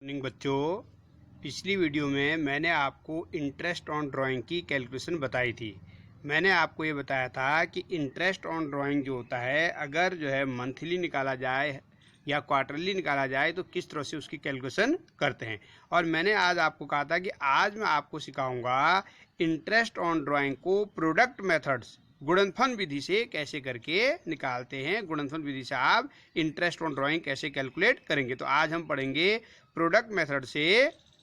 Morning बच्चों। पिछली video में मैंने आपको इंटरेस्ट ऑन ड्राइंग की कैलकुलेशन बताई थी। मैंने आपको ये बताया था कि इंटरेस्ट ऑन ड्राइंग जो होता है, अगर जो है मंथली निकाला जाए या क्वार्टरली निकाला जाए तो किस तरह से उसकी कैलकुलेशन करते हैं। और मैंने आज आपको कहा था कि आज मैं आपको सिखाऊंगा इंटरेस्ट ऑन ड्राइंग को प्रोडक्ट मेथड्स गुणनफल विधि से कैसे करके निकालते हैं। गुणनफल विधि से आप इंटरेस्ट ऑन ड्राइंग कैसे कैलकुलेट करेंगे। तो आज हम पढ़ेंगे प्रोडक्ट मेथड से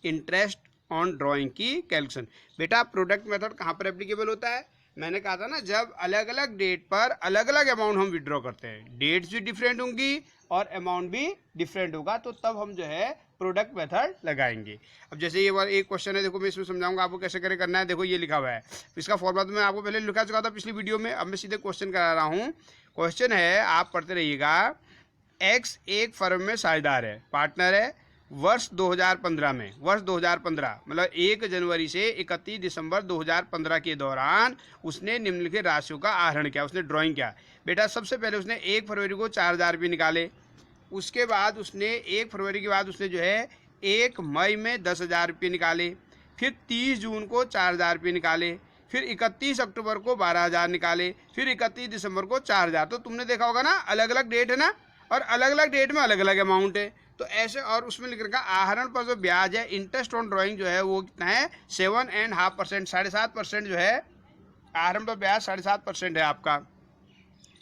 इंटरेस्ट ऑन ड्राइंग की कैलकुलेशन। बेटा प्रोडक्ट मेथड कहाँ पर एप्लीकेबल होता है? मैंने कहा था ना, जब अलग अलग डेट पर अलग अलग अमाउंट हम विड्रॉ करते हैं, डेट्स भी डिफरेंट होंगी और अमाउंट भी डिफरेंट होगा, तो तब हम जो है प्रोडक्ट मेथड लगाएंगे। अब जैसे ये एक क्वेश्चन है, देखो मैं इसमें समझाऊंगा आपको कैसे करे करना है। देखो ये लिखा हुआ है, इसका फॉर्मूला तो मैं आपको पहले लिखा चुका था पिछली वीडियो में। अब मैं सीधे क्वेश्चन करा रहा हूँ। क्वेश्चन है, आप पढ़ते रहिएगा। एक्स एक फर्म में साझेदार है, पार्टनर है। वर्ष 2015 में, वर्ष 2015 मतलब 1 जनवरी से 31 दिसंबर 2015 के दौरान उसने निम्नलिखित राशियों का आहरण किया, उसने ड्राइंग किया। बेटा सबसे पहले उसने 1 फरवरी को 4,000 रुपये निकाले। उसके बाद उसने 1 फरवरी के बाद उसने जो है 1 मई में 10,000 रुपये निकाले। फिर 30 जून को 4,000 रुपये निकाले। फिर 31 अक्टूबर को 12,000 निकाले। फिर 31 दिसंबर को 4,000। तो तुमने देखा होगा ना, अलग अलग डेट है ना, और अलग अलग डेट में अलग अलग अमाउंट है। तो ऐसे, और उसमें लिख रखा आहरण पर जो ब्याज है, इंटरेस्ट ऑन ड्राइंग जो है वो कितना है? 7.5%, 7.5% जो है आहरण पर ब्याज 7.5% है आपका,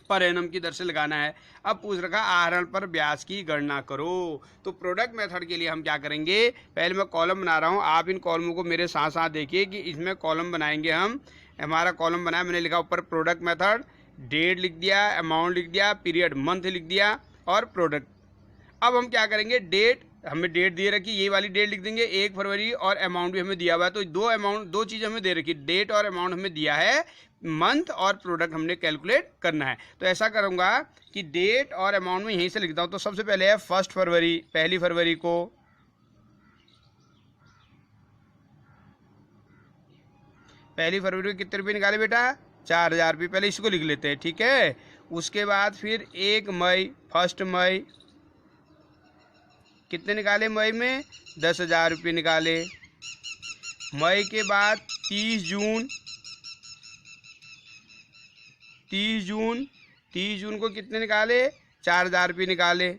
पर एनम की दर से लगाना है। अब पूछ रखा आहरण पर ब्याज की गणना करो। तो प्रोडक्ट मेथड के लिए हम क्या करेंगे, पहले मैं कॉलम बना रहा हूँ, आप इन कॉलमों को मेरे साथ साथ देखिए कि इसमें कॉलम बनाएंगे हम। हमारा कॉलम बनाया, मैंने लिखा ऊपर प्रोडक्ट मेथड, डेट लिख दिया, अमाउंट लिख दिया, पीरियड मंथ लिख दिया और प्रोडक्ट। अब हम क्या करेंगे, डेट हमें डेट दे रखी, ये वाली डेट लिख देंगे 1 फरवरी, और अमाउंट भी हमें दिया हुआ है। तो दो चीज़ हमें दे रखी, डेट और अमाउंट हमें दिया है, मंथ और प्रोडक्ट हमने कैलकुलेट करना है। तो ऐसा करूंगा कि डेट और अमाउंट में यहीं से लिखता हूँ। तो सबसे पहले है 1 फरवरी, पहली फरवरी को। पहली फरवरी को कितने रुपये निकाले बेटा? 4,000 रुपये। पहले इसको लिख लेते हैं, ठीक है। उसके बाद फिर 1 मई, 1 मई कितने निकाले? मई में 10,000 रुपये निकाले। मई के बाद 30 जून, 30 जून को कितने निकाले? 4,000 रुपये निकाले।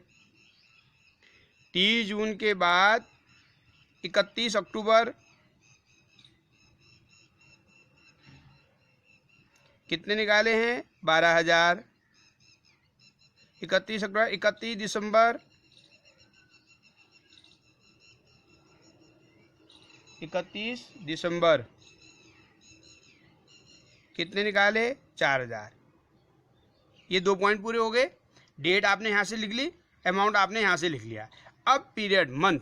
30 जून के बाद 31 अक्टूबर कितने निकाले हैं? 12,000। 31 अक्टूबर, 31 दिसंबर, 31 दिसंबर कितने निकाले? 4,000। ये 2 पॉइंट पूरे हो गए। डेट आपने यहाँ से लिख ली, अमाउंट आपने यहाँ से लिख लिया। अब पीरियड मंथ,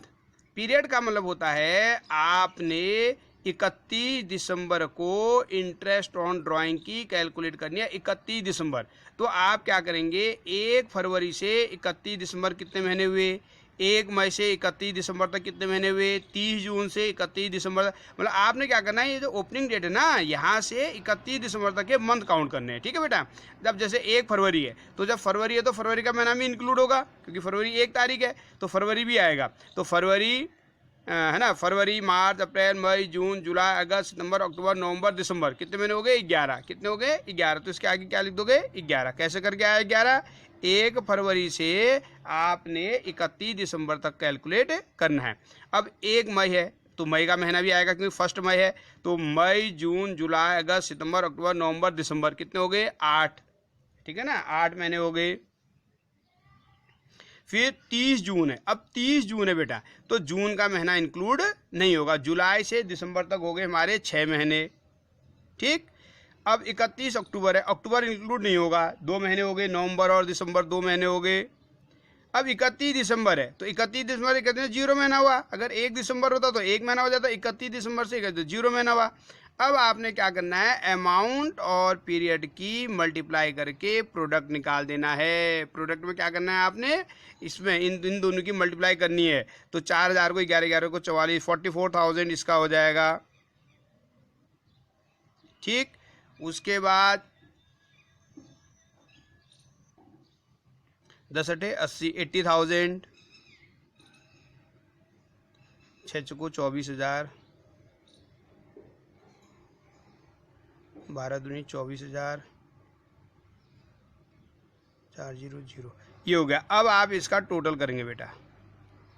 पीरियड का मतलब होता है आपने 31 दिसंबर को इंटरेस्ट ऑन ड्राइंग की कैलकुलेट करनी है। 31 दिसंबर, तो आप क्या करेंगे, 1 फरवरी से 31 दिसंबर कितने महीने हुए? 1 मई से 31 दिसंबर तक कितने महीने हुए? 30 जून से 31 दिसंबर तक। मतलब आपने क्या करना है, ये जो ओपनिंग डेट है ना, यहाँ से 31 दिसंबर तक के मंथ काउंट करने हैं, ठीक है बेटा। जब जैसे 1 फरवरी है, तो जब फरवरी है तो फरवरी का महीना भी इंक्लूड होगा, क्योंकि फरवरी 1 तारीख है, तो फरवरी भी आएगा। तो फरवरी है ना, फरवरी, मार्च, अप्रैल, मई, जून, जुलाई, अगस्त, सितंबर, अक्टूबर, नवंबर, दिसंबर कितने महीने हो गए? 11। कितने हो गए? 11। तो इसके आगे क्या लिख दोगे? 11। कैसे करके आया 11? 1 फरवरी से आपने 31 दिसंबर तक कैलकुलेट करना है। अब 1 मई है, तो मई का महीना भी आएगा क्योंकि 1 मई है। तो मई, जून, जुलाई, अगस्त, सितंबर, अक्टूबर, नवंबर, दिसंबर कितने हो गए? 8, ठीक है ना, 8 महीने हो गए। फिर 30 जून है, अब 30 जून है बेटा, तो जून का महीना इंक्लूड नहीं होगा। जुलाई से दिसंबर तक हो गए हमारे 6 महीने, ठीक। अब 31 अक्टूबर है, अक्टूबर इंक्लूड नहीं होगा, 2 महीने हो गए, नवंबर और दिसंबर 2 महीने हो गए। अब 31 दिसंबर है, तो 31 दिसंबर कितने? 0 महीना हुआ। अगर 1 दिसंबर होता तो 1 महीना हो जाता, 31 दिसंबर से 0 महीना हुआ। अब आपने क्या करना है, अमाउंट और पीरियड की मल्टीप्लाई करके प्रोडक्ट निकाल देना है। प्रोडक्ट में क्या करना है आपने, इसमें इन दोनों की मल्टीप्लाई करनी है। तो 4,000 को 11 को 44, 44,000 इसका हो जाएगा, ठीक। उसके बाद 10 × 8 = 80, 80,000। 6 चौको 24,000, 12 दूनी 24,000, 400, ये हो गया। अब आप इसका टोटल करेंगे बेटा,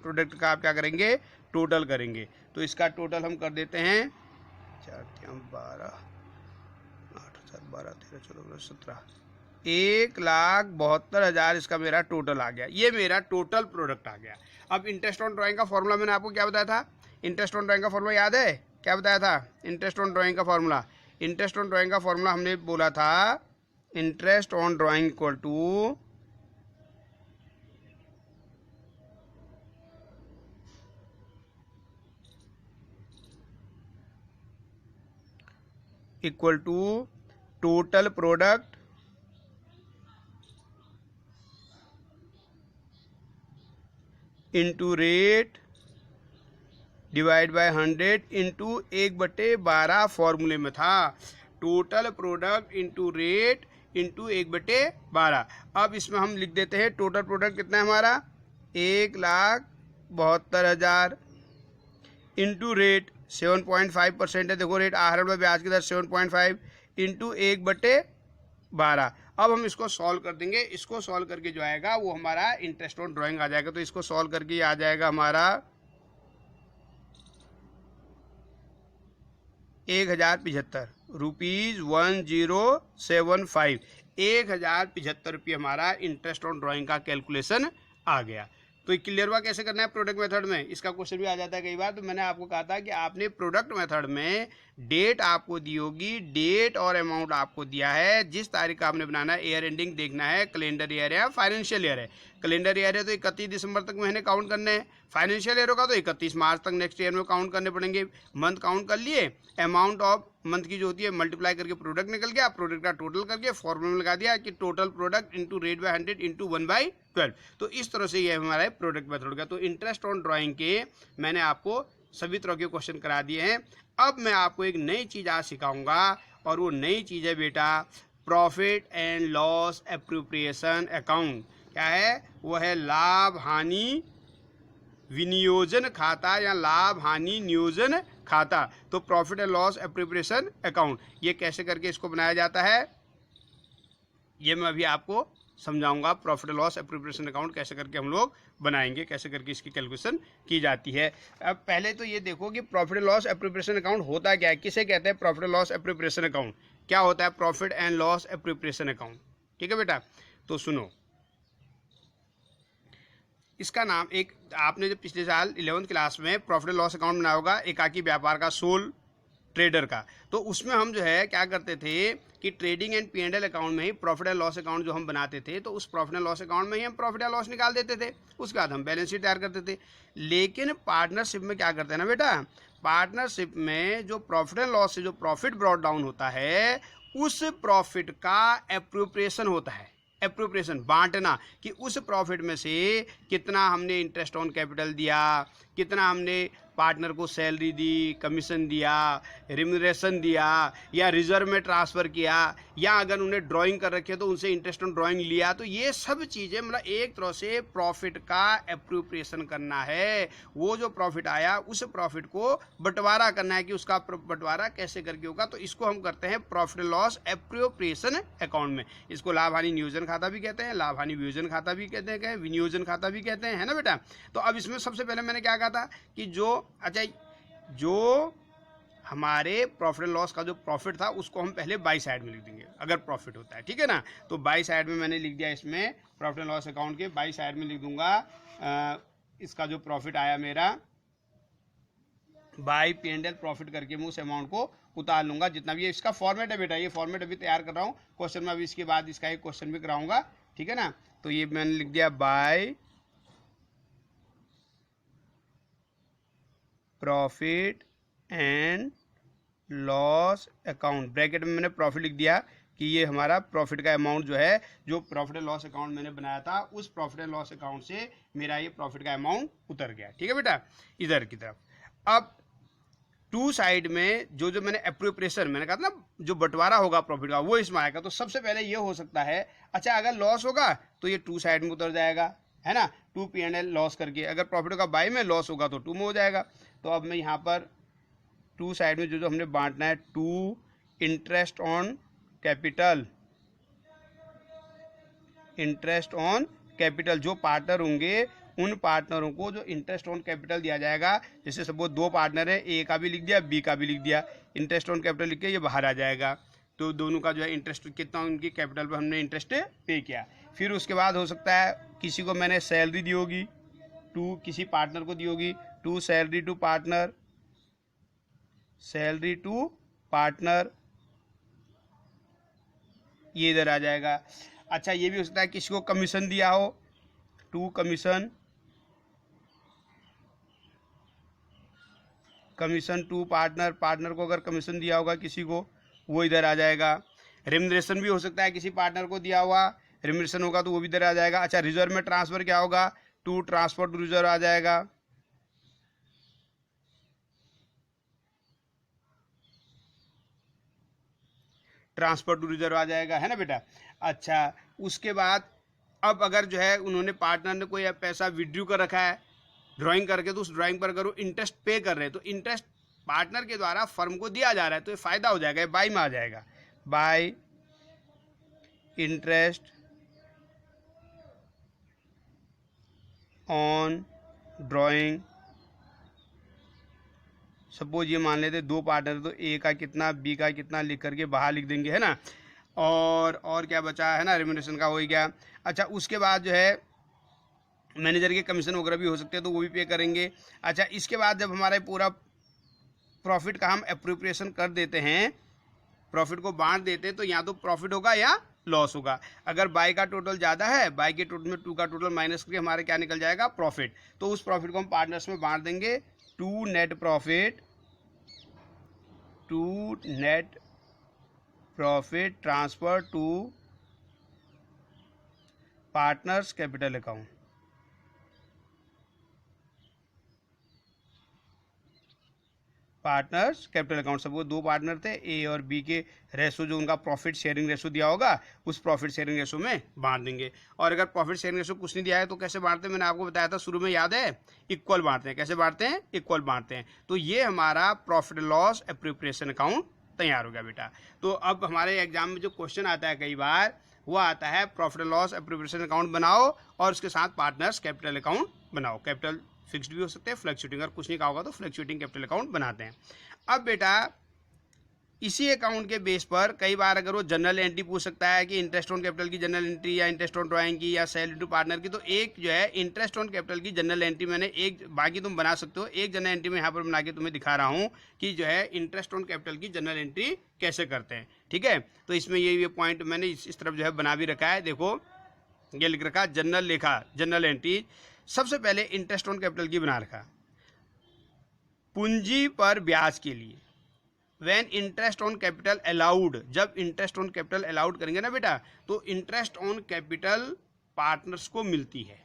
प्रोडक्ट का आप क्या करेंगे, टोटल करेंगे। तो इसका टोटल हम कर देते हैं 4 12, 8,000, 12 13 14 17, 1,72,000 इसका मेरा टोटल आ गया। ये मेरा टोटल प्रोडक्ट आ गया। अब इंटरेस्ट ऑन ड्राइंग का फॉर्मूला मैंने आपको क्या बताया था, इंटरेस्ट ऑन ड्राइंग का फॉर्मूला याद है, क्या बताया था इंटरेस्ट ऑन ड्राइंग का फॉर्मूला? इंटरेस्ट ऑन ड्राइंग का फॉर्मूला हमने बोला था interest on drawing equal to total product into rate divide by 100 into 1/12 फॉर्मूले में था। Total product into rate into 1/12। अब इसमें हम लिख देते हैं टोटल प्रोडक्ट कितना है हमारा 1,72,000 इंटू रेट 7.5% है, देखो रेट आहरण में ब्याज की दर 7.5 इंटू 1/12। अब हम इसको सॉल्व कर देंगे, इसको सॉल्व करके जो आएगा वो हमारा इंटरेस्ट ऑन ड्राइंग आ जाएगा। तो इसको सॉल्व करके आ जाएगा हमारा 1,075 रुपीज़ 1075, 1,075 रुपये हमारा इंटरेस्ट ऑन ड्राइंग का कैलकुलेशन आ गया। तो ये क्लियर हुआ कैसे करना है प्रोडक्ट मेथड में, इसका क्वेश्चन भी आ जाता है कई बार। तो मैंने आपको कहा था कि आपने प्रोडक्ट मेथड में डेट आपको दी होगी, डेट और अमाउंट आपको दिया है, जिस तारीख का आपने बनाना है, ईयर एंडिंग देखना है, कैलेंडर ईयर है या फाइनेंशियल ईयर है। कैलेंडर ईयर है तो 31 दिसंबर तक महीने काउंट करने हैं, फाइनेंशियल ईयर होगा तो 31 मार्च तक नेक्स्ट ईयर में काउंट करने पड़ेंगे। मंथ काउंट कर लिए, अमाउंट ऑफ मंथ की जो होती है मल्टीप्लाई करके प्रोडक्ट निकल गया, प्रोडक्ट का टोटल करके फॉर्मूला में लगा दिया कि total product into rate by 100 into 1/12। तो इस तरह से ये हमारा प्रोडक्ट मेथड होगा। तो इंटरेस्ट ऑन ड्राइंग के मैंने आपको सभी तरह के क्वेश्चन करा दिए हैं। अब मैं आपको एक नई चीज़ आज सिखाऊंगा और वो नई चीज़ है बेटा profit and loss appropriation account. क्या है वो है लाभ हानि विनियोजन खाता या लाभ हानि नियोजन खाता। तो profit and loss appropriation account ये कैसे करके इसको बनाया जाता है ये मैं अभी आपको समझाऊंगा। Profit and loss appropriation account कैसे करके हम लोग बनाएंगे, कैसे करके इसकी कैलकुलेशन की जाती है। अब पहले तो ये देखो कि profit and loss appropriation account होता क्या है, किसे कहते हैं profit and loss appropriation account, क्या होता है profit and loss appropriation account. ठीक है बेटा, तो सुनो इसका नाम एक आपने जो पिछले साल 11th क्लास में प्रॉफिट एंड लॉस अकाउंट बनाया होगा एकाकी व्यापार का, सोल ट्रेडर का, तो उसमें हम जो है क्या करते थे कि ट्रेडिंग एंड P&L अकाउंट में ही प्रॉफिट एंड लॉस अकाउंट जो हम बनाते थे, तो उस प्रॉफिट एंड लॉस अकाउंट में ही हम प्रॉफिट एंड लॉस निकाल देते थे, उसके बाद हम बैलेंस शीट तैयार करते थे। लेकिन पार्टनरशिप में क्या करते हैं ना बेटा, पार्टनरशिप में जो प्रॉफिट एंड लॉस से जो प्रॉफिट ब्रॉट डाउन होता है उस प्रॉफिट का एप्रोप्रिएशन होता है। एप्रोप्रिएशन बांटना कि उस प्रॉफिट में से कितना हमने इंटरेस्ट ऑन कैपिटल दिया, कितना हमने पार्टनर को सैलरी दी, कमीशन दिया, रिम्यूनरेशन दिया या रिजर्व में ट्रांसफ़र किया, या अगर उन्हें ड्राइंग कर रखे तो उनसे इंटरेस्ट ऑन ड्राइंग लिया। तो ये सब चीज़ें मतलब एक तरह से प्रॉफिट का एप्रोप्रिएशन करना है। वो जो प्रॉफिट आया उस प्रॉफिट को बंटवारा करना है कि उसका बंटवारा कैसे करके होगा। तो इसको हम करते हैं प्रॉफिट लॉस एप्रोप्रिएशन अकाउंट में। इसको लाभ हानि नियोजन खाता भी कहते हैं, लाभ हानि वियोजन खाता भी कहते हैं, विनियोजन खाता भी कहते हैं, है ना बेटा। तो अब इसमें सबसे पहले मैंने क्या कहा था कि जो हमारे प्रॉफिट एंड लॉस का जो प्रॉफिट था उसको हम पहले बाई साइड में लिख देंगे अगर प्रॉफिट होता है, ठीक है ना। तो बाई साइड में मैंने लिख दिया, इसमें प्रॉफिट एंड लॉस अकाउंट के बाई साइड में लिख दूंगा इसका जो प्रॉफिट आया मेरा बाई P&L प्रॉफिट करके मैं उस अमाउंट को उतार लूंगा जितना भी। इसका फॉर्मेट है बेटा, ये फॉर्मेट अभी तैयार कर रहा हूँ, क्वेश्चन में अभी इसके बाद इसका एक क्वेश्चन भी कराऊंगा, ठीक है ना। तो ये मैंने लिख दिया by profit and loss account, bracket में मैंने प्रॉफिट लिख दिया कि ये हमारा प्रॉफिट का अमाउंट जो है, जो प्रॉफिट एंड लॉस अकाउंट मैंने बनाया था उस प्रॉफिट एंड लॉस अकाउंट से मेरा ये प्रॉफिट का अमाउंट उतर गया, ठीक है बेटा, इधर की तरफ। अब टू साइड में जो मैंने एप्रोप्रिएशन मैंने कहा था ना, जो बंटवारा होगा प्रॉफिट का वो इसमें आएगा। तो सबसे पहले ये हो सकता है, अच्छा अगर लॉस होगा तो ये टू साइड में उतर जाएगा, है ना, 2 P&L लॉस करके। अगर प्रॉफिट होगा बाई में, लॉस होगा तो 2 में हो जाएगा। तो अब मैं यहाँ पर 2 साइड में जो जो हमने बांटना है, 2 interest on capital, interest on capital, जो पार्टनर होंगे उन पार्टनरों को जो इंटरेस्ट ऑन कैपिटल दिया जाएगा। जैसे सपोज 2 पार्टनर है, ए का भी लिख दिया, बी का भी लिख दिया, इंटरेस्ट ऑन कैपिटल लिख के ये बाहर आ जाएगा। तो दोनों का जो है इंटरेस्ट कितना, उनकी कैपिटल पर हमने इंटरेस्ट पे किया। फिर उसके बाद हो सकता है किसी को मैंने सैलरी दी होगी, 2 किसी पार्टनर को दी होगी, 2 salary to partner, salary to partner, ये इधर आ जाएगा। अच्छा, ये भी हो सकता है किसी को कमीशन दिया हो, 2 commission, commission to partner, partner को अगर कमीशन दिया होगा किसी को, वो इधर आ जाएगा। रेम्युनरेशन भी हो सकता है किसी पार्टनर को दिया हुआ, रेम्युनरेशन होगा तो वो भी इधर आ जाएगा। अच्छा, रिजर्व में ट्रांसफर क्या होगा, 2 ट्रांसफर टू रिजर्व आ जाएगा। ट्रांसफर टू रिजर्व आ जाएगा, है ना बेटा। अच्छा, उसके बाद अब अगर जो है उन्होंने पार्टनर ने कोई पैसा विड्रू कर रखा है ड्राइंग करके, तो उस ड्राइंग पर अगर वो इंटरेस्ट पे कर रहे हैं तो इंटरेस्ट पार्टनर के द्वारा फर्म को दिया जा रहा है, तो ये फायदा हो जाएगा, बाई में आ जाएगा। Bye interest on drawing, suppose ये मान लेते 2 पार्टनर, तो ए का कितना, बी का कितना लिख करके बाहर लिख देंगे, है ना। और क्या बचा है ना, रेम्युनरेशन का हो ही गया। अच्छा, उसके बाद जो है मैनेजर के कमीशन वगैरह भी हो सकते हैं, तो वो भी पे करेंगे। अच्छा, इसके बाद जब हमारा पूरा प्रॉफिट का हम अप्रोप्रिएशन कर देते हैं, प्रॉफिट को बांट देते हैं, तो या तो प्रॉफिट होगा या लॉस होगा। अगर बाई का टोटल ज़्यादा है, बाई के टोटल में 2 का टोटल माइनस करके हमारे क्या निकल जाएगा, प्रॉफिट। तो उस प्रॉफिट को हम पार्टनर्स में बांट देंगे, 2 net profit, 2 net profit transfer to partners capital account. Partners capital account, suppose 2 partner थे, ए और बी के रेशो जो उनका प्रॉफिट शेयरिंग रेशो दिया होगा, उस प्रॉफिट शेयरिंग रेशो में बांट देंगे। और अगर प्रॉफिट शेयरिंग रेशो कुछ नहीं दिया है तो कैसे बांटते हैं, मैंने आपको बताया था शुरू में, याद है, इक्वल बांटते हैं। कैसे बांटते हैं, इक्वल बांटते हैं। तो ये हमारा प्रॉफिट लॉस एप्रोप्रिएशन अकाउंट तैयार हो गया बेटा। तो अब हमारे एग्जाम में जो क्वेश्चन आता है कई बार, वो आता है प्रॉफिट लॉस एप्रोप्रिएशन अकाउंट बनाओ और उसके साथ पार्टनर्स कैपिटल अकाउंट बनाओ। कैपिटल फिक्स्ड भी हो सकते हैं, फ्लक्चुएटिंग, अगर कुछ नहीं कहा होगा तो फ्लक्चुएटिंग कैपिटल अकाउंट बनाते हैं। अब बेटा इसी अकाउंट के बेस पर कई बार अगर वो जनरल एंट्री पूछ सकता है कि इंटरेस्ट ऑन कैपिटल की जनरल एंट्री, या इंटरेस्ट ऑन ड्राइंग की, या सैलरी टू पार्टनर की, तो एक जो है इंटरेस्ट ऑन कैपिटल की जनरल एंट्री मैंने एक, बाकी तुम बना सकते हो, एक जनरल एंट्री में यहाँ पर बना के तुम्हें दिखा रहा हूँ कि जो है इंटरेस्ट ऑन कैपिटल की जनरल एंट्री कैसे करते हैं। ठीक है, तो इसमें ये पॉइंट मैंने इस तरफ जो है बना भी रखा है। देखो ये लिख रखा जनरल लेखा, जनरल एंट्री। सबसे पहले इंटरेस्ट ऑन कैपिटल की बना रखा, पूंजी पर ब्याज के लिए, when interest on capital allowed, जब इंटरेस्ट ऑन कैपिटल अलाउड करेंगे ना बेटा, तो इंटरेस्ट ऑन कैपिटल पार्टनर्स को मिलती है।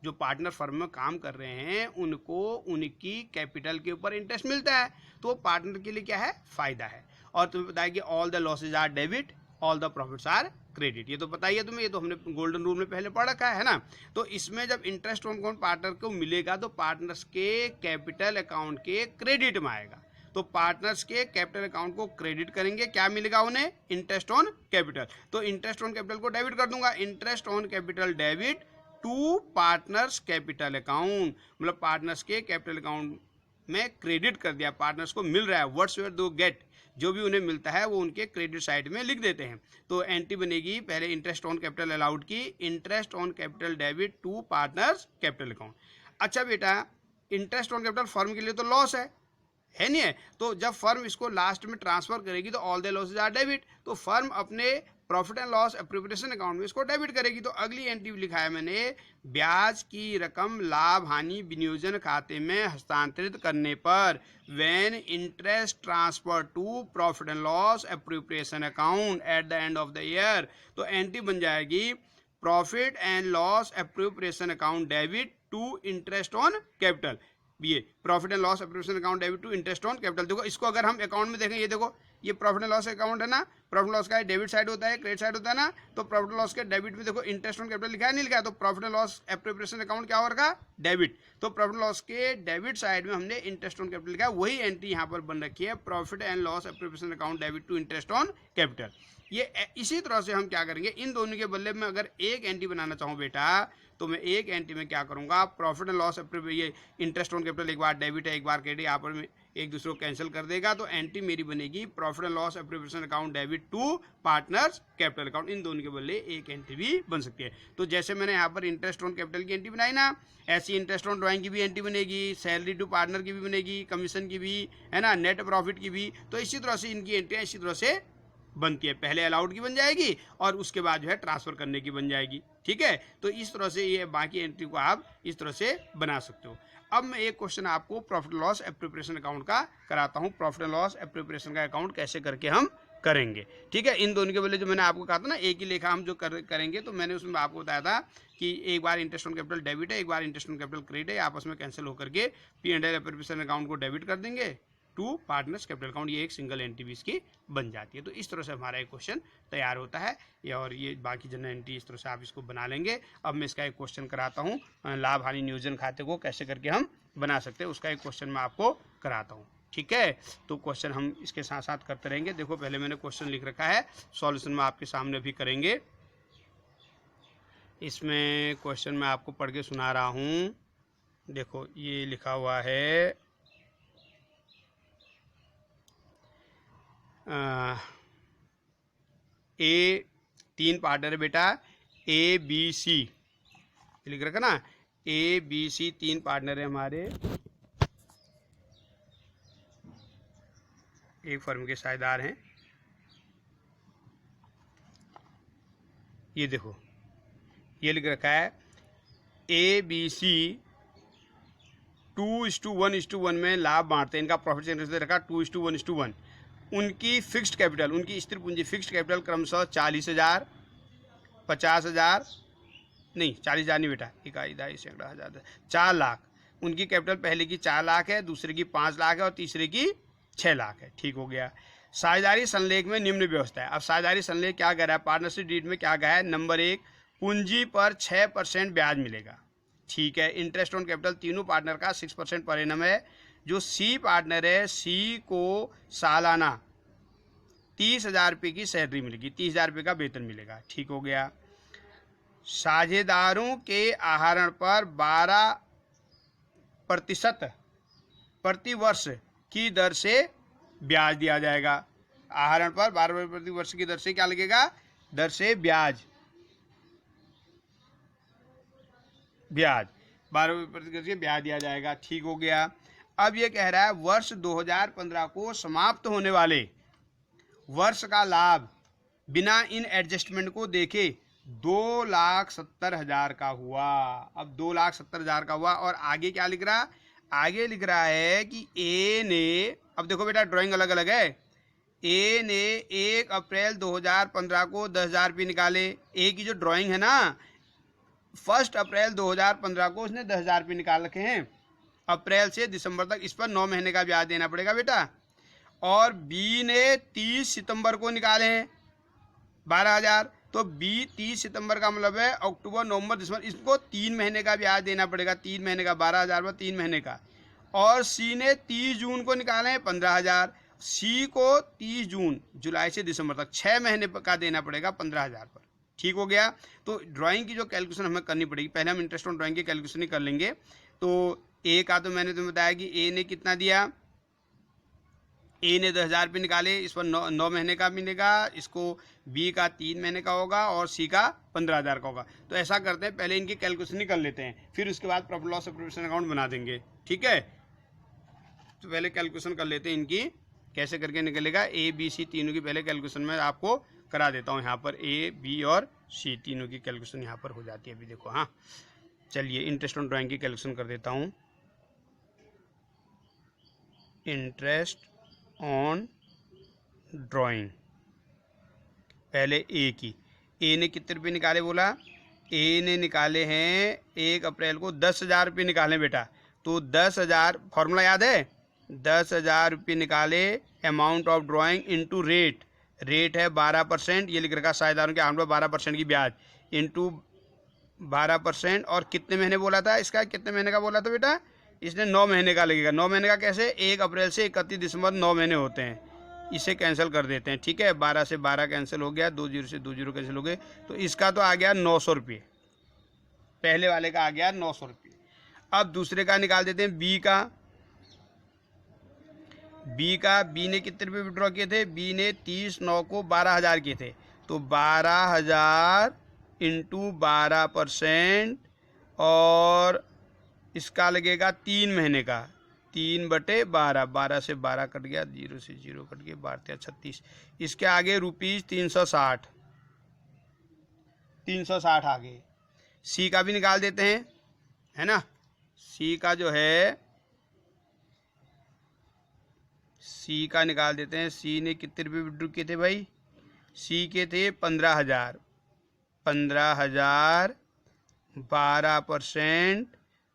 जो पार्टनर फर्म में काम कर रहे हैं उनको उनकी कैपिटल के ऊपर इंटरेस्ट मिलता है, तो पार्टनर के लिए क्या है, फायदा है। और तुम्हें पता है कि all the losses are debit, all the profits are credit, ये तो पता ही है तुम्हें, ये तो हमने गोल्डन रूल में पहले पढ़ रखा है ना। तो इसमें जब इंटरेस्ट ऑन कौन पार्टनर को मिलेगा तो पार्टनर्स के कैपिटल अकाउंट के क्रेडिट में आएगा। तो पार्टनर्स के कैपिटल अकाउंट को क्रेडिट करेंगे, क्या मिलेगा उन्हें, इंटरेस्ट ऑन कैपिटल। तो इंटरेस्ट ऑन कैपिटल को डेबिट कर दूंगा, interest on capital debit to partners capital account, मतलब पार्टनर्स के कैपिटल अकाउंट में क्रेडिट कर दिया, पार्टनर्स को मिल रहा है, व्हाट्सएवर दो गेट, जो भी उन्हें मिलता है वो उनके क्रेडिट साइड में लिख देते हैं। तो एंट्री बनेगी पहले इंटरेस्ट ऑन कैपिटल अलाउड की, interest on capital debit to partners capital account. अच्छा बेटा, इंटरेस्ट ऑन कैपिटल फर्म के लिए तो लॉस है नहीं है, तो जब फर्म इसको लास्ट में ट्रांसफर करेगी तो all the losses are debit, तो फर्म अपने profit and loss appropriation account में इसको डेबिट करेगी। तो अगली एंट्री लिखा है मैंने, ब्याज की रकम लाभ हानि विनियोजन खाते में हस्तांतरित करने पर, when interest transfer to profit and loss appropriation account at the end of the year, तो एंट्री बन जाएगी profit and loss appropriation account debit to interest on capital. ये profit and loss appropriation account debit to interest on capital. देखो इसको अगर हम account में देखें, ये देखो ये प्रॉफिट एंड लॉस अकाउंट है ना, प्रॉफिट लॉस का डेबिट साइड होता है, क्रेडिट साइड होता है ना, तो प्रॉफिट एंड लॉस के डेबिट में देखो इंटरेस्ट ऑन कैपिटल लिखा है, नहीं लिखा है, तो profit and loss appropriation account क्या होगा, डेबिट। तो प्रॉफिट लॉस के डेबिट साइड में हमने इंटरेस्ट ऑन कैपिटल लिखा है, वही एंट्री यहाँ पर बन रखी है, profit and loss appropriation account debit to interest on capital. ये इसी तरह से हम क्या करेंगे, इन दोनों के बदले में अगर एक एंट्री बनाना चाहूँ बेटा, तो मैं एक एंट्री में क्या करूंगा, प्रॉफिट एंड लॉस ये इंटरेस्ट ऑन कैपिटल एक बार डेबिट है एक बार क्रेडिट, यहाँ पर एक दूसरे को कैंसिल कर देगा, तो एंट्री मेरी बनेगी profit and loss appropriation account debit to partners capital account. इन दोनों के बदले एक एंट्री भी बन सकती है। तो जैसे मैंने यहाँ पर इंटरेस्ट ऑन कैपिटल की एंट्री बनाई ना, ऐसी इंटरेस्ट ऑन ड्राइंग की भी एंट्री बनेगी, सैलरी टू पार्टनर की भी बनेगी, कमीशन की भी, है ना, नेट प्रॉफिट की भी। तो इसी तरह से इनकी एंट्रियाँ इसी तरह से बनती है, पहले अलाउड की बन जाएगी और उसके बाद जो है ट्रांसफर करने की बन जाएगी। ठीक है, तो इस तरह से ये बाकी एंट्री को आप इस तरह से बना सकते हो। अब मैं एक क्वेश्चन आपको प्रॉफिट लॉस एप्रोप्रिएशन अकाउंट का कराता हूँ, प्रॉफिट एंड लॉस एप्रोप्रिएशन का अकाउंट कैसे करके हम करेंगे। ठीक है, इन दोनों के बदले जो मैंने आपको कहा था ना, एक ही लेखा हम जो करेंगे, तो मैंने उसमें आपको बताया था कि एक बार इंटरेस्ट ऑन कैपिटल डेबिट है, एक बार इंटरेस्ट ऑन कैपिटल क्रेडिट है, आपस में कैंसिल होकर के P&L एप्रोप्रिएशन अकाउंट को डेबिट कर देंगे टू पार्टनर्स कैपिटल अकाउंट, ये एक सिंगल एंट्री भी इसकी बन जाती है। तो इस तरह से हमारा एक क्वेश्चन तैयार होता है, और ये बाकी जनरल एंट्री इस तरह से आप इसको बना लेंगे। अब मैं इसका एक क्वेश्चन कराता हूँ, लाभ हानि नियोजन खाते को कैसे करके हम बना सकते हैं, उसका एक क्वेश्चन मैं आपको कराता हूँ। ठीक है, तो क्वेश्चन हम इसके साथ साथ करते रहेंगे। देखो पहले मैंने क्वेश्चन लिख रखा है, सॉल्यूशन में आपके सामने भी करेंगे। इसमें क्वेश्चन मैं आपको पढ़ के सुना रहा हूँ। देखो ये लिखा हुआ है, ए 3 पार्टनर है बेटा, ए बी सी लिख रखा ना, ए बी सी 3 पार्टनर है हमारे, एक फर्म के साझेदार हैं। ये देखो ये लिख रखा है ए बी सी 2:1:1 में लाभ बांटते हैं, इनका प्रॉफिट जनरेशन दे रखा 2:1:1। उनकी फिक्स्ड कैपिटल, उनकी स्थिर पूंजी फिक्स्ड कैपिटल क्रमशः 40,000, 50,000, नहीं 40,000 नहीं बेटा, इकाई दाई सैकड़ा हजार, 4 लाख। उनकी कैपिटल पहले की 4 लाख है, दूसरे की 5 लाख है और तीसरे की 6 लाख है। ठीक हो गया। साझेदारी संलेख में निम्न व्यवस्था है। अब साझेदारी संलेख क्या कह रहा है, पार्टनरशिप डीड में क्या कहा है, नंबर 1 पूंजी पर 6% ब्याज मिलेगा। ठीक है, इंटरेस्ट ऑन कैपिटल तीनों पार्टनर का 6% पर एनम है। जो सी पार्टनर है, सी को सालाना 30,000 रुपये की सैलरी मिलेगी, 30,000 रुपये का वेतन मिलेगा। ठीक हो गया। साझेदारों के आहरण पर 12% प्रति वर्ष की दर से ब्याज दिया जाएगा। आहरण पर 12% प्रति वर्ष की दर से क्या लगेगा, दर से ब्याज 12% ब्याज दिया जाएगा। ठीक हो गया। अब ये कह रहा है वर्ष 2015 को समाप्त होने वाले वर्ष का लाभ बिना इन एडजस्टमेंट को देखे 2,70,000 का हुआ। अब 2,70,000 का हुआ, और आगे क्या लिख रहा, आगे लिख रहा है कि ए ने, अब देखो बेटा ड्राइंग अलग अलग है, ए ने 1 अप्रैल 2015 को 10,000 रुपये निकाले। ए की जो ड्राइंग है ना, 1 अप्रैल 2015 को उसने 10,000 रुपये निकाल रखे हैं। अप्रैल से दिसंबर तक इस पर 9 महीने का ब्याज देना पड़ेगा बेटा। और बी ने 30 सितंबर को निकाले हैं 12,000, तो बी 30 सितंबर का मतलब है अक्टूबर नवंबर दिसंबर, इसको 3 महीने का ब्याज देना पड़ेगा, 3 महीने का 12,000 पर 3 महीने का। और सी ने 30 जून को निकाले हैं 15,000, सी को 30 जून जुलाई से दिसंबर तक 6 महीने का देना पड़ेगा 15,000 पर। ठीक हो गया। तो ड्राइंग की जो कैलकुलेशन हमें करनी पड़ेगी, पहले हम इंटरेस्ट ऑन ड्राइंग की कैलकुलेशन ही कर लेंगे। तो ए का तो मैंने तुम्हें बताया कि ए ने कितना दिया, ए ने 10,000 रुपये निकाले, इस पर 9 महीने का मिलेगा, इसको बी का 3 महीने का होगा और सी का 15,000 का होगा। तो ऐसा करते हैं, पहले इनकी कैलकुलेशन ही कर लेते हैं, फिर उसके बाद प्रॉफिट लॉस एप्रोप्रिएशन अकाउंट बना देंगे। ठीक है, तो पहले कैलकुलेशन कर लेते हैं इनकी, कैसे करके निकलेगा। ए बी सी तीनों की पहले कैलकुलेशन में आपको करा देता हूँ। यहाँ पर ए बी और सी तीनों की कैलकुलेशन यहाँ पर हो जाती है। अभी देखो, हाँ चलिए इंटरेस्ट ऑन ड्राइंग की कैलकुलेशन कर देता हूँ। इंटरेस्ट ऑन ड्राइंग पहले ए की, ए ने कितने रुपये निकाले बोला, ए ने निकाले हैं 1 अप्रैल को 10,000 रुपये निकाले बेटा। तो 10,000 फॉर्मूला याद है, 10,000 रुपये निकाले amount of drawing into rate, rate है 12%, ये लिख रखा साझेदारों के अकाउंट पर 12% की ब्याज इंटू 12%। और कितने महीने बोला था इसका, कितने महीने का बोला था बेटा, इसने 9 महीने का लगेगा। 9 महीने का कैसे, 1 अप्रैल से 31 दिसंबर 9 महीने होते हैं, इसे कैंसिल कर देते हैं। ठीक है, 12 से 12 कैंसिल हो गया, 20 से 20 कैंसिल हो गए, तो इसका तो आ गया 900 रुपये, पहले वाले का आ गया 900 रुपये। अब दूसरे का निकाल देते हैं, बी का। बी ने कितने रुपये विड्रॉ किए थे, बी ने 30/9 को 12,000 किए थे, तो 12,000 इंटू 12%, और इसका लगेगा 3 महीने का, 3/12, 12 से 12 कट गया, 0 से 0 कट गया, 12 36, इसके आगे रुपीज 360, 360 आगे। सी का भी निकाल देते हैं, है ना। सी का जो है, सी का निकाल देते हैं। सी ने कितने रुपये विड्रॉ किए थे भाई, सी के थे 15,000, 15,000 12%,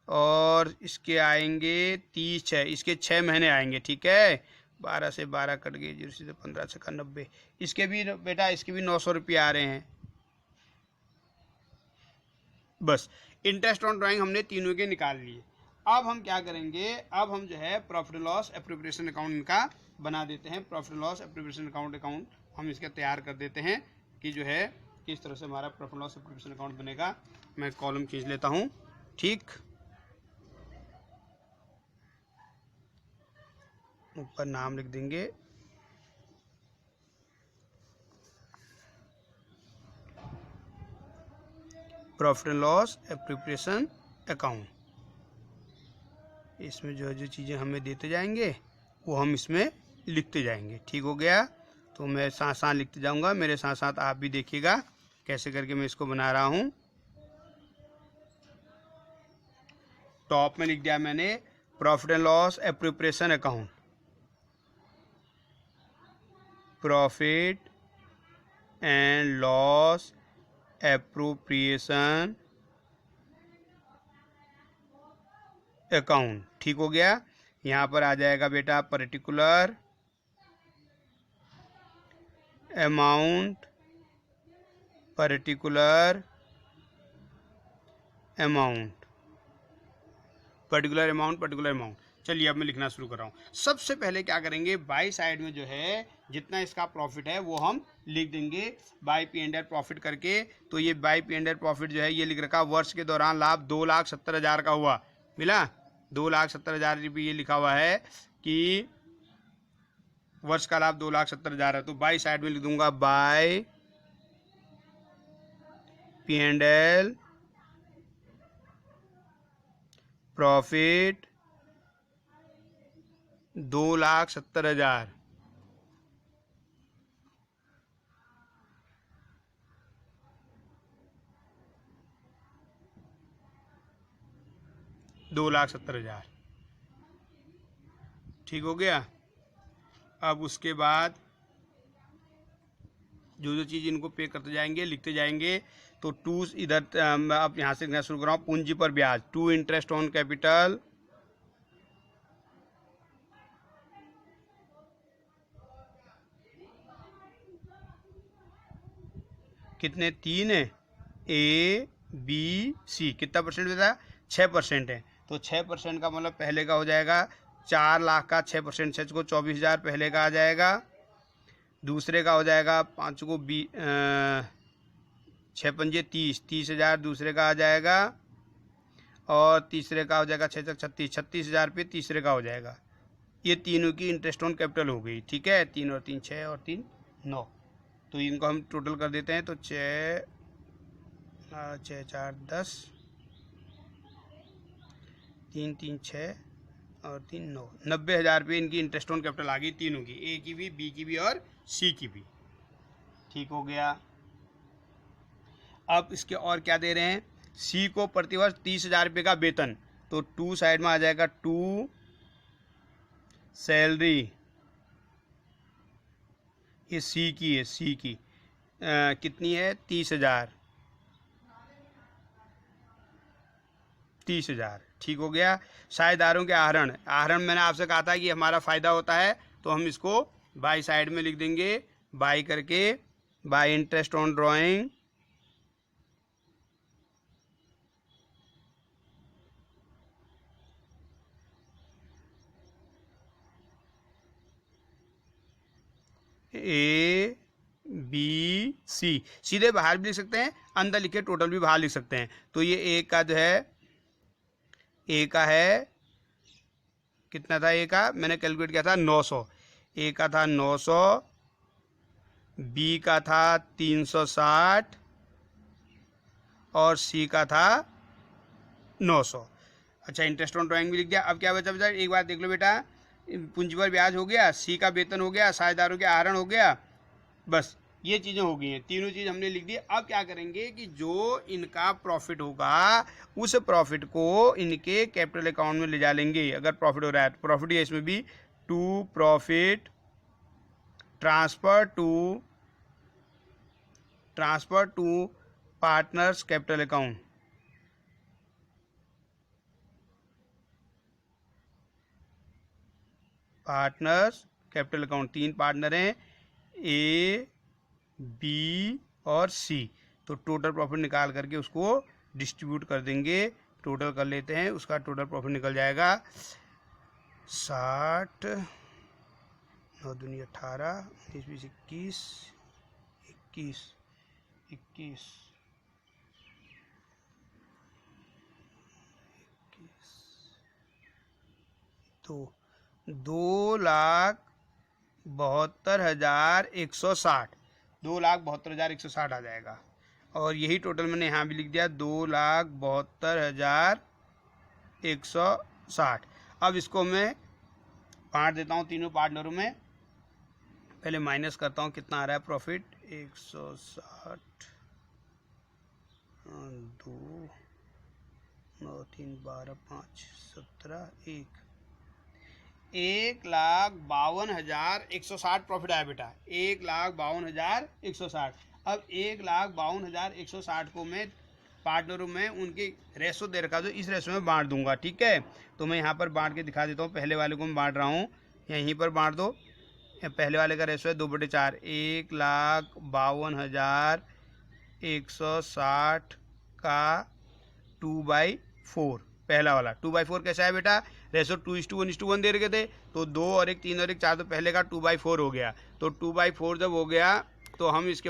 और इसके आएंगे 30 है, इसके 6 महीने आएंगे। ठीक है, 12 से 12 कट गए, 0 से 15 से 90, इसके भी बेटा, इसके भी 900 रुपये आ रहे हैं। बस इंटरेस्ट ऑन ड्राइंग हमने तीनों के निकाल लिए। अब हम क्या करेंगे, अब हम जो है प्रॉफिट लॉस एप्रोप्रिएशन अकाउंट इनका बना देते हैं। प्रॉफिट लॉस एप्रोप्रिएशन अकाउंट हम इसका तैयार कर देते हैं कि जो है किस तरह से हमारा प्रॉफिट लॉस एप्रोप्रिएशन अकाउंट बनेगा। मैं कॉलम खींच लेता हूँ। ठीक, ऊपर नाम लिख देंगे, profit and loss appropriation account. इसमें जो चीज़ें हमें देते जाएंगे वो हम इसमें लिखते जाएंगे। ठीक हो गया, तो मैं साथ साथ लिखते जाऊंगा, मेरे साथ साथ आप भी देखिएगा कैसे करके मैं इसको बना रहा हूँ। टॉप में लिख दिया मैंने profit and loss appropriation account, profit and loss appropriation account. ठीक हो गया, यहाँ पर आ जाएगा बेटा particular amount, particular amount, particular amount, particular amount. चलिए अब मैं लिखना शुरू कर रहा हूँ। सबसे पहले क्या करेंगे, बाई साइड में जो है जितना इसका प्रॉफिट है वो हम लिख देंगे by P and L profit करके। तो ये by P and L profit जो है ये लिख रखा, वर्ष के दौरान लाभ 2,70,000 का हुआ, मिला 2,70,000 रुपये, ये लिखा हुआ है कि वर्ष का लाभ 2,70,000 है। तो बाई साइड में लिख दूंगा by P and L profit 2,70,000। $2,70,000। ठीक हो गया। अब उसके बाद जो चीज़ इनको पे करते जाएंगे लिखते जाएंगे। तो टू इधर अब यहाँ से लिखना शुरू कर रहा हूँ, पूंजी पर ब्याज, टू इंटरेस्ट ऑन कैपिटल, कितने, 3 है, ए बी सी, कितना परसेंट देता है, 6% है। तो 6% का मतलब पहले का हो जाएगा 4 लाख का 6%, 6 को 24,000 पहले का आ जाएगा, दूसरे का हो जाएगा 5 को 6 पंजे 30, 30,000 दूसरे का आ जाएगा, और तीसरे का हो जाएगा 6 तक 36, 36,000 रुपये तीसरे का हो जाएगा। ये तीनों की इंटरेस्ट ऑन कैपिटल हो गई। ठीक है, 3 और 3 6 और 3 9, तो इनको हम टोटल कर देते हैं। तो 6 4 10, 3 3 6 और 3 9, 90,000 रुपये इनकी इंटरेस्ट ऑन कैपिटल आ गई, तीनों की, ए की भी, बी की भी और सी की भी। ठीक हो गया। अब इसके और क्या दे रहे हैं, सी को प्रतिवर्ष 30,000 रुपये का वेतन, तो 2 साइड में आ जाएगा 2 सैलरी, ये सी की है, सी की कितनी है, 30,000, 30,000 ठीक हो गया। साझेदारों के आहरण, आहरण मैंने आपसे कहा था कि हमारा फ़ायदा होता है, तो हम इसको बाई साइड में लिख देंगे, बाई करके by interest on drawing A B C, सीधे बाहर भी लिख सकते हैं, अंदर लिखे टोटल भी बाहर लिख सकते हैं। तो ये ए का जो है, ए का है कितना था, ए का मैंने कैलकुलेट किया था 900, ए का था 900, बी का था 360 और सी का था 900। अच्छा, इंटरेस्ट ऑन ड्राइंग भी लिख दिया। अब क्या बचा बचा, एक बार देख लो बेटा, पूंजी पर ब्याज हो गया, सी का वेतन हो गया, साझेदारों के आहरण हो गया, बस ये चीज़ें हो गई हैं, तीनों चीज़ हमने लिख दी। अब क्या करेंगे कि जो इनका प्रॉफिट होगा उस प्रॉफिट को इनके कैपिटल अकाउंट में ले जा लेंगे। अगर प्रॉफिट हो रहा है तो प्रॉफिट है इसमें भी, two profit transfer to partners capital account, partners capital account, 3 partner हैं ए बी और सी, तो टोटल प्रॉफिट निकाल करके उसको डिस्ट्रीब्यूट कर देंगे। टोटल कर लेते हैं, उसका टोटल प्रॉफिट निकल जाएगा 60, 9 दूनी 18, 20 21, 21 21 तो 2,72,160, 2,72,160 आ जाएगा। और यही टोटल मैंने यहाँ भी लिख दिया, 2,72,160। अब इसको मैं बांट देता हूँ तीनों पार्टनरों में। पहले माइनस करता हूँ कितना आ रहा है प्रॉफिट, 160, 2, 9, 3, 12, 5, 17, 1,52,160 प्रॉफिट आया बेटा, 1,52,160। अब 1,52,160 को मैं पार्टनरों में उनके रेशो दे रखा, तो इस रेशो में बांट दूंगा, ठीक है। तो मैं यहाँ पर बांट के दिखा देता हूँ, पहले वाले को मैं बांट रहा हूँ, यहीं पर बांट दो। पहले वाले का रेशो है 2/4, 1,52,160 का 2/4, पहला वाला 2/4 कैसा है बेटा, रेशो 2:1:1 दे रखे थे, तो 2 और 1 3 और 1 4, तो पहले का 2/4 हो गया। तो 2/4 जब हो गया तो हम इसके